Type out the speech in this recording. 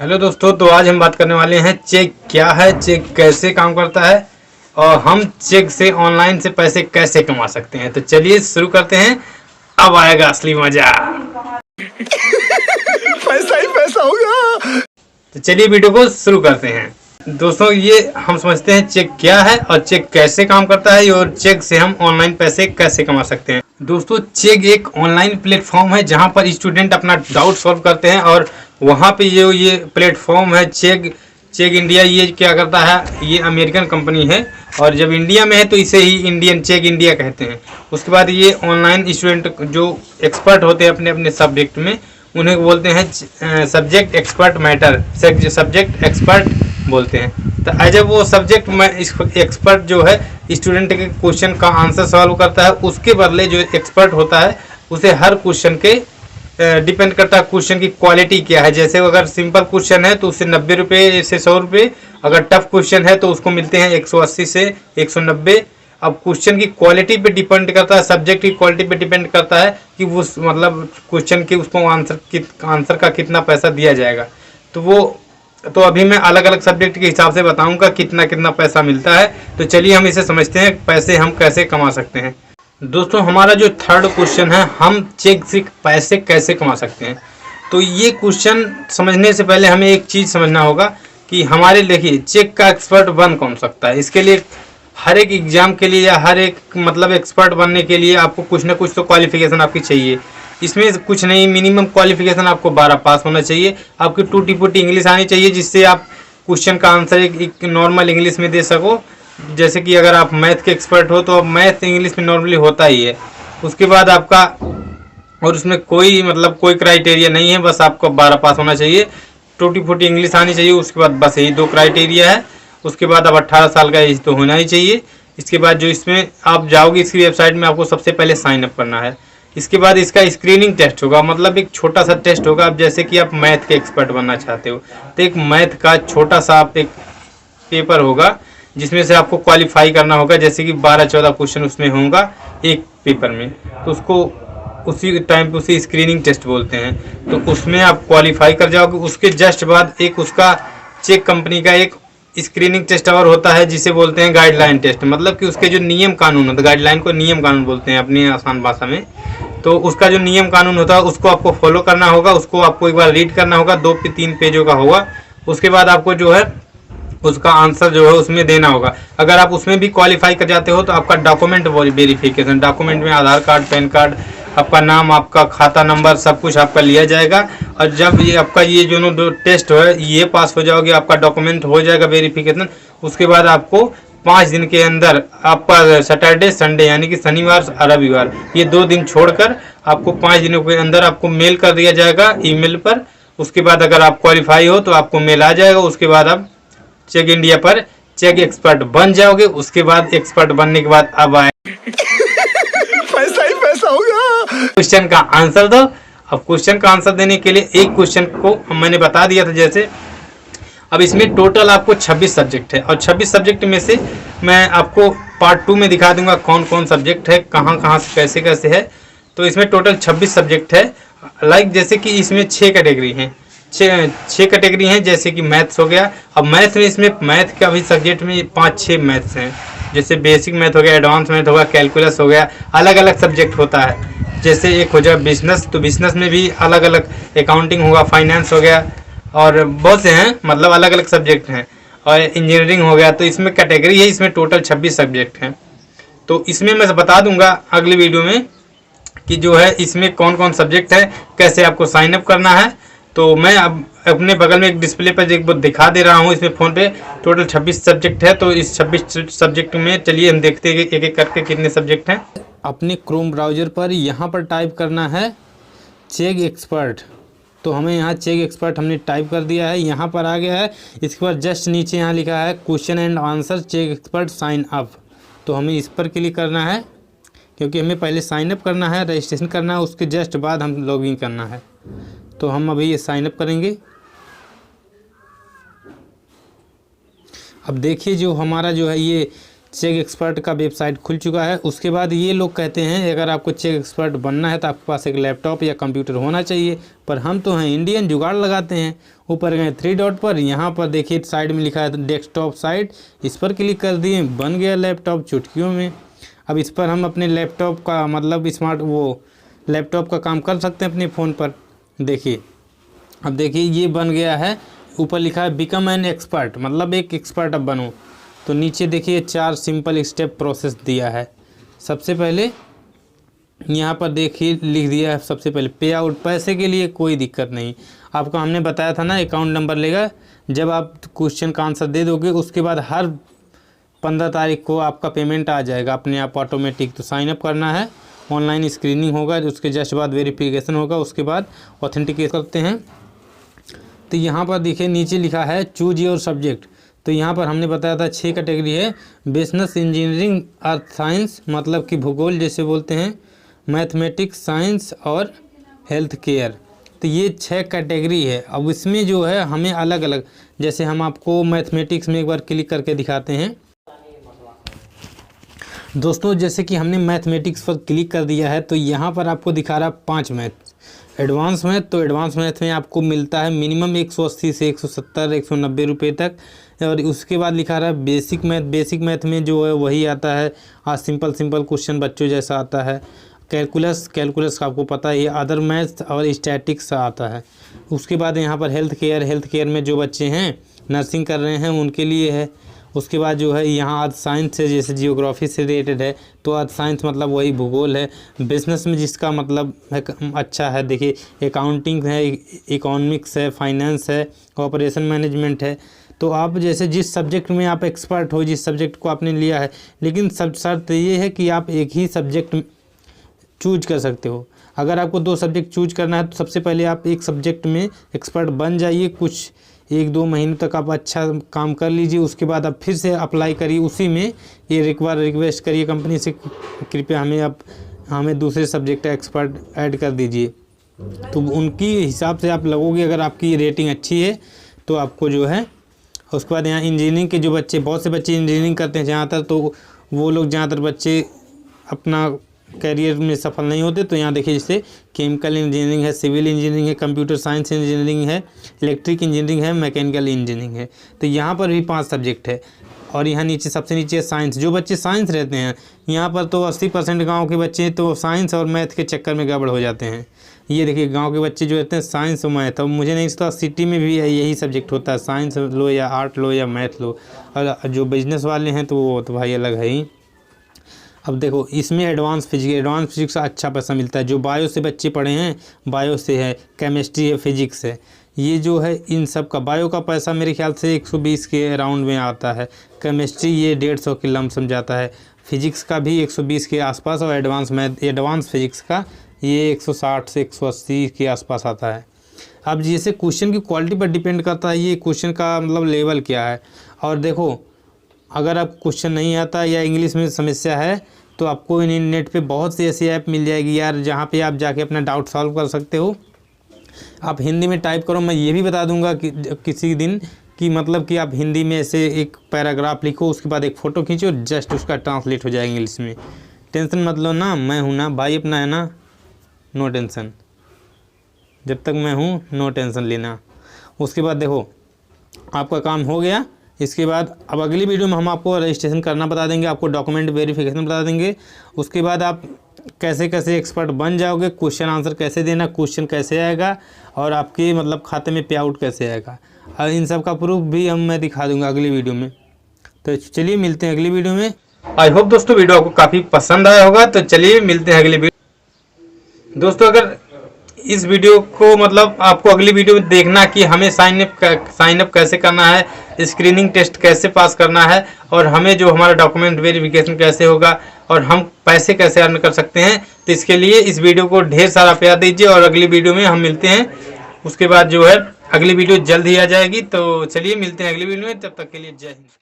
Hello दोस्तों, तो आज हम बात करने वाले हैं चेक क्या है, चेक कैसे काम करता है और हम चेक से ऑनलाइन से पैसे कैसे कमा सकते हैं। तो चलिए शुरू करते हैं। अब आएगा असली मजा। पैसा ही पैसा होगा। तो चलिए वीडियो को शुरू करते हैं। दोस्तों, ये हम समझते हैं चेक क्या है और चेक कैसे काम करता है और चेक से हम ऑनलाइन पैसे कैसे कमा सकते हैं। दोस्तों, चेक एक ऑनलाइन प्लेटफॉर्म है जहां पर स्टूडेंट अपना डाउट सॉल्व करते हैं और वहां पे ये प्लेटफॉर्म है चेक चेक इंडिया। ये क्या करता है, ये अमेरिकन कंपनी है और जब इंडिया में है तो इसे ही इंडियन चेक इंडिया कहते हैं। उसके बाद ये ऑनलाइन स्टूडेंट जो एक्सपर्ट होते हैं अपने अपने सब्जेक्ट में, उन्हें बोलते हैं subject expert matter, subject expert बोलते हैं। तो जब वो सब्जेक्ट में एक्सपर्ट जो है स्टूडेंट के क्वेश्चन का आंसर सॉल्व करता है, उसके बदले जो एक्सपर्ट होता है उसे हर क्वेश्चन के डिपेंड करता है क्वेश्चन की क्वालिटी क्या है। जैसे अगर सिंपल क्वेश्चन है तो उससे 90 रुपये से 100 रुपये, अगर टफ क्वेश्चन है तो उसको मिलते हैं 180 से 190। अब क्वेश्चन की क्वालिटी पे डिपेंड करता है, सब्जेक्ट की क्वालिटी पे डिपेंड करता है कि वो मतलब क्वेश्चन के उसको आंसर का कितना पैसा दिया जाएगा। तो अभी मैं अलग अलग सब्जेक्ट के हिसाब से बताऊंगा कितना कितना पैसा मिलता है। तो चलिए हम इसे समझते हैं पैसे हम कैसे कमा सकते हैं। दोस्तों, हमारा जो थर्ड क्वेश्चन है, हम चेक से पैसे कैसे कमा सकते हैं। तो ये क्वेश्चन समझने से पहले हमें एक चीज़ समझना होगा कि हमारे देखिए चेक का एक्सपर्ट बन कौन सकता है। इसके लिए हर एक एग्जाम के लिए या हर एक मतलब एक्सपर्ट बनने के लिए आपको कुछ ना कुछ तो क्वालिफिकेशन आपकी चाहिए। इसमें कुछ नहीं, मिनिमम क्वालिफिकेशन आपको 12 पास होना चाहिए। आपकी टूटी फूटी इंग्लिश आनी चाहिए जिससे आप क्वेश्चन का आंसर एक नॉर्मल इंग्लिश में दे सको। जैसे कि अगर आप मैथ के एक्सपर्ट हो तो मैथ इंग्लिश में नॉर्मली होता ही है। उसके बाद आपका, और उसमें कोई क्राइटेरिया नहीं है, बस आपको 12 पास होना चाहिए, टूटी फूटी इंग्लिश आनी चाहिए। उसके बाद बस यही 2 क्राइटेरिया है। उसके बाद अब 18 साल का एज तो होना ही चाहिए। इसके बाद जो इसमें आप जाओगे इसकी वेबसाइट में, आपको सबसे पहले साइन अप करना है। इसके बाद इसका स्क्रीनिंग टेस्ट होगा, मतलब एक छोटा सा टेस्ट होगा। अब जैसे कि आप मैथ के एक्सपर्ट बनना चाहते हो तो एक मैथ का छोटा सा आप एक पेपर होगा जिसमें से आपको क्वालिफाई करना होगा। जैसे कि 12-14 क्वेश्चन उसमें होगा एक पेपर में, तो उसको उसी टाइम पे उसे स्क्रीनिंग टेस्ट बोलते हैं। तो उसमें आप क्वालिफाई कर जाओगे। उसके जस्ट बाद एक उसका चेक कंपनी का एक स्क्रीनिंग टेस्ट और होता है जिसे बोलते हैं गाइडलाइन टेस्ट। मतलब कि उसके जो नियम कानून होता है, गाइडलाइन को नियम कानून बोलते हैं अपनी आसान भाषा में। तो उसका जो नियम कानून होता है उसको आपको फॉलो करना होगा, उसको आपको एक बार रीड करना होगा, 2-3 पेजों का होगा। उसके बाद आपको जो है उसका आंसर जो है उसमें देना होगा। अगर आप उसमें भी क्वालिफाई कर जाते हो तो आपका डॉक्यूमेंट वेरिफिकेशन, डॉक्यूमेंट में आधार कार्ड, पैन कार्ड, आपका नाम, आपका खाता नंबर, सब कुछ आपका लिया जाएगा। और जब ये आपका ये जो टेस्ट है ये पास हो जाओगे, आपका डॉक्यूमेंट हो जाएगा वेरिफिकेशन, उसके बाद आपको 5 दिन के अंदर आपका सैटरडे संडे यानी कि शनिवार और रविवार, ये 2 दिन छोड़कर आपको 5 दिनों के अंदर आपको मेल कर दिया जाएगा ईमेल पर। उसके बाद अगर आप क्वालिफाई हो तो आपको मेल आ जाएगा। उसके बाद आप चेक इंडिया पर चेक एक्सपर्ट बन जाओगे। उसके बाद एक्सपर्ट बनने के बाद अब आए पैसा ही पैसा होगा। क्वेश्चन का आंसर दो। अब क्वेश्चन का आंसर देने के लिए एक क्वेश्चन को मैंने बता दिया था जैसे। अब इसमें टोटल आपको 26 सब्जेक्ट है और 26 सब्जेक्ट में से मैं आपको पार्ट 2 में दिखा दूंगा कौन कौन सब्जेक्ट है, कहाँ कहाँ से कैसे कैसे है। तो इसमें टोटल 26 सब्जेक्ट है। जैसे कि इसमें 6 कैटेगरी हैं, 6 कैटेगरी हैं। जैसे कि मैथ्स हो गया। अब मैथ्स में, इसमें मैथ का भी सब्जेक्ट में 5-6 मैथ्स हैं। जैसे बेसिक मैथ हो गया, एडवांस मैथ हो गया, कैलकुलस हो गया, अलग अलग सब्जेक्ट होता है। जैसे एक हो जाए बिजनेस, तो बिजनेस में भी अलग अलग, अकाउंटिंग होगा, फाइनेंस हो गया, और बहुत से हैं, मतलब अलग अलग सब्जेक्ट हैं। और इंजीनियरिंग हो गया। तो इसमें कैटेगरी है, इसमें टोटल 26 सब्जेक्ट हैं। तो इसमें मैं बता दूंगा अगली वीडियो में कि जो है इसमें कौन कौन सब्जेक्ट है, कैसे आपको साइन अप करना है। तो मैं अब अपने बगल में एक डिस्प्ले पर एक दिखा दे रहा हूँ इसमें फ़ोन पे। टोटल 26 सब्जेक्ट है। तो इस 26 सब्जेक्ट में चलिए हम देखते हैं एक एक करके कितने सब्जेक्ट हैं। अपने क्रोम ब्राउज़र पर यहाँ पर टाइप करना है चेक एक्सपर्ट। तो हमें यहाँ चेक एक्सपर्ट हमने टाइप कर दिया है, यहाँ पर आ गया है। इसके बाद जस्ट नीचे यहाँ लिखा है question and answer check expert sign up. तो हमें इस पर क्लिक करना है क्योंकि हमें पहले साइन अप करना है, रजिस्ट्रेशन करना है, उसके जस्ट बाद हम लॉगिन करना है। तो हम अभी ये साइन अप करेंगे। अब देखिए जो हमारा जो है ये चेक एक्सपर्ट का वेबसाइट खुल चुका है। उसके बाद ये लोग कहते हैं अगर आपको चेक एक्सपर्ट बनना है तो आपके पास एक लैपटॉप या कंप्यूटर होना चाहिए, पर हम तो हैं इंडियन, जुगाड़ लगाते हैं। ऊपर गए 3 डॉट पर, यहाँ पर देखिए साइड में लिखा है डेस्कटॉप साइट, इस पर क्लिक कर दिए, बन गया लैपटॉप चुटकियों में। अब इस पर हम अपने लैपटॉप का मतलब लैपटॉप का काम कर सकते हैं अपने फ़ोन पर। देखिए अब देखिए ये बन गया है। ऊपर लिखा है बिकम एन एक्सपर्ट, मतलब एक एक्सपर्ट अब बनो। तो नीचे देखिए 4 सिंपल स्टेप प्रोसेस दिया है। सबसे पहले यहाँ पर देखिए लिख दिया है सबसे पहले पे आउट, पैसे के लिए कोई दिक्कत नहीं। आपको हमने बताया था ना अकाउंट नंबर लेगा, जब आप क्वेश्चन का आंसर दे दोगे उसके बाद हर 15 तारीख को आपका पेमेंट आ जाएगा अपने आप ऑटोमेटिक। तो साइन अप करना है, ऑनलाइन स्क्रीनिंग होगा, उसके जस्ट बाद वेरिफिकेशन होगा, उसके बाद ऑथेंटिकेट करते हैं। तो यहाँ पर देखिए नीचे लिखा है चूज योर सब्जेक्ट। तो यहाँ पर हमने बताया था 6 कैटेगरी है, बिजनेस, इंजीनियरिंग, अर्थ साइंस मतलब कि भूगोल जैसे बोलते हैं, मैथमेटिक्स, साइंस और हेल्थ केयर। तो ये 6 कैटेगरी है। अब इसमें जो है हमें अलग अलग, जैसे हम आपको मैथमेटिक्स में एक बार क्लिक करके दिखाते हैं दोस्तों। जैसे कि हमने मैथमेटिक्स पर क्लिक कर दिया है तो यहाँ पर आपको दिखा रहा है 5 मैथ, एडवांस मैथ। तो एडवांस मैथ में आपको मिलता है मिनिमम 180 से 170 190 रुपये तक। और उसके बाद लिखा रहा है बेसिक मैथ। बेसिक मैथ में जो है वही आता है, आज सिंपल क्वेश्चन बच्चों जैसा आता है। कैलकुलस का आपको पता है, ये अदर मैथ और स्टैटिक्स आता है। उसके बाद यहाँ पर हेल्थ केयर में जो बच्चे हैं नर्सिंग कर रहे हैं उनके लिए है। उसके बाद जो है यहाँ अर्थ साइंस से, जैसे जियोग्राफी से रिलेटेड है तो अर्थ साइंस मतलब वही भूगोल है। बिजनेस में जिसका मतलब है अच्छा है, देखिए अकाउंटिंग है, इकोनॉमिक्स है, फाइनेंस है, ऑपरेशन मैनेजमेंट है। तो आप जैसे जिस सब्जेक्ट में आप एक्सपर्ट हो, जिस सब्जेक्ट को आपने लिया है, लेकिन सब शर्त ये है कि आप एक ही सब्जेक्ट चूज कर सकते हो। अगर आपको 2 सब्जेक्ट चूज करना है तो सबसे पहले आप एक सब्जेक्ट में एक्सपर्ट बन जाइए, कुछ 1-2 महीने तक आप अच्छा काम कर लीजिए। उसके बाद आप फिर से अप्लाई करिए उसी में, ये रिक्वेस्ट करिए कंपनी से कृपया हमें दूसरे सब्जेक्ट का एक्सपर्ट ऐड कर दीजिए। तो उनकी हिसाब से आप लगोगे, अगर आपकी रेटिंग अच्छी है तो आपको जो है। उसके बाद यहाँ इंजीनियरिंग के जो बच्चे, बहुत से बच्चे इंजीनियरिंग करते हैं ज़्यादातर, तो वो लोग ज़्यादातर बच्चे अपना कैरियर में सफल नहीं होते। तो यहाँ देखिए जैसे केमिकल इंजीनियरिंग है, सिविल इंजीनियरिंग है, कंप्यूटर साइंस इंजीनियरिंग है, इलेक्ट्रिक इंजीनियरिंग है, मैकेनिकल इंजीनियरिंग है। तो यहाँ पर भी 5 सब्जेक्ट है। और यहाँ नीचे सबसे नीचे साइंस, जो बच्चे साइंस रहते हैं यहाँ पर तो 80% गाँव के बच्चे तो साइंस और मैथ के चक्कर में गड़बड़ हो जाते हैं। ये देखिए गांव के बच्चे जो रहते हैं साइंस और मैथ। अब मुझे नहीं पता सिटी में भी यही सब्जेक्ट होता है, साइंस लो या आर्ट लो या मैथ लो। और जो बिजनेस वाले हैं तो वो तो भाई अलग है ही। अब देखो इसमें एडवांस फिजिक्स का अच्छा पैसा मिलता है। जो बायो से बच्चे पढ़े हैं, बायो से है, केमिस्ट्री है, फिजिक्स है, ये जो है इन सब का बायो का पैसा मेरे ख्याल से 120 के अराउंड में आता है। केमिस्ट्री ये 150 के लमसम जाता है। फिजिक्स का भी 120 के आसपास, और एडवांस फिजिक्स का ये 160 से 180 के आसपास आता है। अब जैसे क्वेश्चन की क्वालिटी पर डिपेंड करता है ये क्वेश्चन का मतलब लेवल क्या है। और देखो अगर आप क्वेश्चन नहीं आता या इंग्लिश में समस्या है तो आपको नेट पे बहुत सी ऐसी ऐप मिल जाएगी यार, जहाँ पे आप जाके अपना डाउट सॉल्व कर सकते हो। आप हिंदी में टाइप करो, मैं ये भी बता दूंगा कि किसी दिन कि मतलब कि आप हिंदी में ऐसे एक पैराग्राफ लिखो, उसके बाद एक फ़ोटो खींचो, जस्ट उसका ट्रांसलेट हो जाएगा इंग्लिश में। टेंशन मत लो ना, मैं हूँ ना भाई, अपना है ना, नो टेंशन। जब तक मैं हूँ नो टेंशन लेना। उसके बाद देखो आपका काम हो गया। इसके बाद अब अगली वीडियो में हम आपको रजिस्ट्रेशन करना बता देंगे, आपको डॉक्यूमेंट वेरिफिकेशन बता देंगे। उसके बाद आप कैसे कैसे एक्सपर्ट बन जाओगे, क्वेश्चन आंसर कैसे देना, क्वेश्चन कैसे आएगा, और आपके मतलब खाते में पे आउट कैसे आएगा, और इन सब का प्रूफ भी मैं दिखा दूंगा अगली वीडियो में। तो चलिए मिलते हैं अगली वीडियो में। आई होप दोस्तों वीडियो आपको काफ़ी पसंद आया होगा। तो चलिए मिलते हैं अगली वीडियो। दोस्तों अगर इस वीडियो को मतलब आपको अगली वीडियो में देखना कि हमें साइन अप कैसे करना है, स्क्रीनिंग टेस्ट कैसे पास करना है, और हमें जो हमारा डॉक्यूमेंट वेरिफिकेशन कैसे होगा, और हम पैसे कैसे अर्न कर सकते हैं, तो इसके लिए इस वीडियो को ढेर सारा प्यार दीजिए। और अगली वीडियो में हम मिलते हैं। उसके बाद जो है अगली वीडियो जल्द ही आ जाएगी। तो चलिए मिलते हैं अगली वीडियो में, तब तक के लिए जय हिंद।